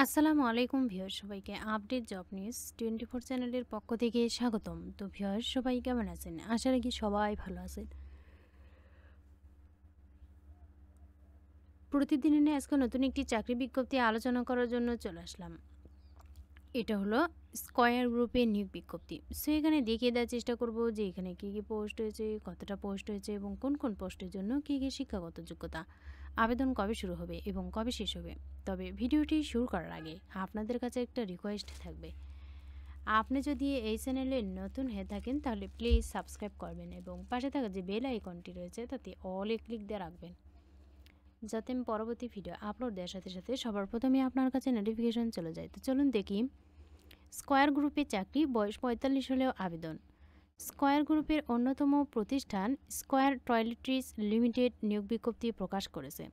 আসসালামু আলাইকুম ভিউয়ার্স, সবাইকে আপডেট জব নিউজ 24 চ্যানেলের পক্ষ থেকে স্বাগতম। তো ভিউয়ার্স, সবাই কেমন আছেন? আশা রাখি সবাই ভালো আছেন। প্রতিদিনের নিয়ে আজকে নতুন একটি চাকরি বিজ্ঞপ্তি আলোচনা করার জন্য চলে আসলাম। এটা হলো স্কয়ার গ্রুপের নিয়োগ বিজ্ঞপ্তি। সো এখানে দেখিয়ে দেওয়ার চেষ্টা করব যে এখানে কী কী পোস্ট হয়েছে, কতটা পোস্ট হয়েছে এবং কোন কোন পোস্টের জন্য কী কী শিক্ষাগত যোগ্যতা, আবেদন কবে শুরু হবে এবং কবে শেষ হবে। তবে ভিডিওটি শুরু করার আগে আপনাদের কাছে একটা রিকোয়েস্ট থাকবে। আপনি যদি এই চ্যানেলে নতুন হয়ে থাকেন তাহলে প্লিজ সাবস্ক্রাইব করবেন এবং পাশে থাকা যে বেল আইকনটি রয়েছে তাতে অলে ক্লিক দিয়ে রাখবেন, যাতে আমি পরবর্তী ভিডিও আপলোড দেওয়ার সাথে সাথে সবার প্রথমে আপনার কাছে নোটিফিকেশন চলে যায়। তো চলুন দেখি। স্কয়ার গ্রুপে চাকরি, বয়স 45 হলেও আবেদন। স্কয়ার গ্রুপের অন্যতম প্রতিষ্ঠান স্কয়ার টয়লেট্রিজ লিমিটেড নিয়োগ বিজ্ঞপ্তি প্রকাশ করেছে।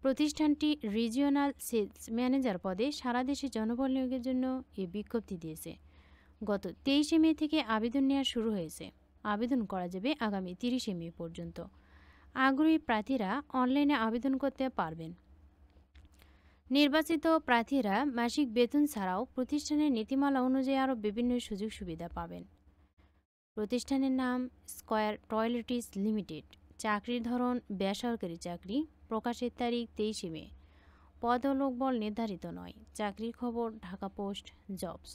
প্রতিষ্ঠানটি রিজিওনাল সেলস ম্যানেজার পদে সারা দেশে জনবল নিয়োগের জন্য এই বিজ্ঞপ্তি দিয়েছে। গত 23 মে থেকে আবেদন নেওয়া শুরু হয়েছে। আবেদন করা যাবে আগামী 30 মে পর্যন্ত। আগ্রহী প্রার্থীরা অনলাইনে আবেদন করতে পারবেন। নির্বাচিত প্রার্থীরা মাসিক বেতন ছাড়াও প্রতিষ্ঠানের নীতিমালা অনুযায়ী আরও বিভিন্ন সুযোগ সুবিধা পাবেন। প্রতিষ্ঠানের নাম স্কয়ার টয়লেট্রিজ লিমিটেড। চাকরির ধরন বেসরকারি চাকরি। প্রকাশের তারিখ 23 মে। পদ ও লোকবল নির্ধারিত নয়। চাকরির খবর ঢাকা পোস্ট জবস।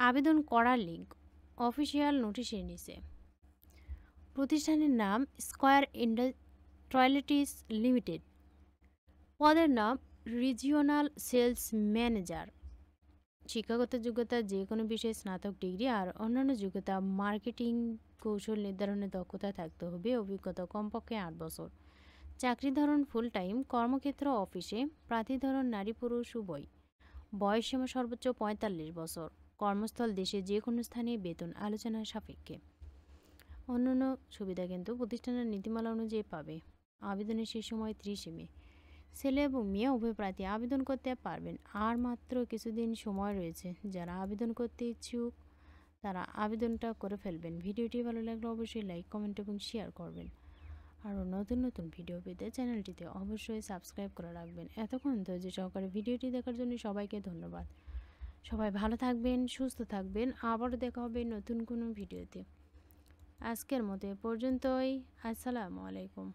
আবেদন করার লিঙ্ক অফিসিয়াল নোটিশের নিচে। প্রতিষ্ঠানের নাম স্কয়ার টয়লেট্রিজ লিমিটেড। পদের নাম রিজিওনাল সেলস ম্যানেজার। শিক্ষাগত যোগ্যতা যে কোনো বিষয়ে স্নাতক ডিগ্রি আর অন্যান্য যোগ্যতা মার্কেটিং কৌশল নির্ধারণে দক্ষতা থাকতে হবে। অভিজ্ঞতা কমপক্ষে 8 বছর। চাকরি ধরন ফুল টাইম। কর্মক্ষেত্র অফিসে। প্রার্থী ধরন নারী পুরুষ উভয়। বয়সসীমা সর্বোচ্চ 45 বছর। কর্মস্থল দেশে যে কোনো স্থানে। বেতন আলোচনার সাপেক্ষে। অন্যান্য সুবিধা কিন্তু প্রতিষ্ঠানের নীতিমালা অনুযায়ী পাবে। আবেদনের শেষ সময় 30 মে। ছেলে এবং মেয়ে উভয় প্রার্থী আবেদন করতে পারবেন। আর মাত্র কিছুদিন সময় রয়েছে। যারা আবেদন করতে ইচ্ছুক তারা আবেদনটা করে ফেলবেন। ভিডিওটি ভালো লাগলে অবশ্যই লাইক, কমেন্ট এবং শেয়ার করবেন। আরও নতুন নতুন ভিডিও পেতে চ্যানেলটিতে অবশ্যই সাবস্ক্রাইব করে রাখবেন। এতক্ষণ ধৈর্য সহকারে ভিডিওটি দেখার জন্য সবাইকে ধন্যবাদ। সবাই ভালো থাকবেন, সুস্থ থাকবেন। আবারও দেখা হবে নতুন কোনো ভিডিওতে। আজকের মতো এ পর্যন্তই। আসসালামু আলাইকুম।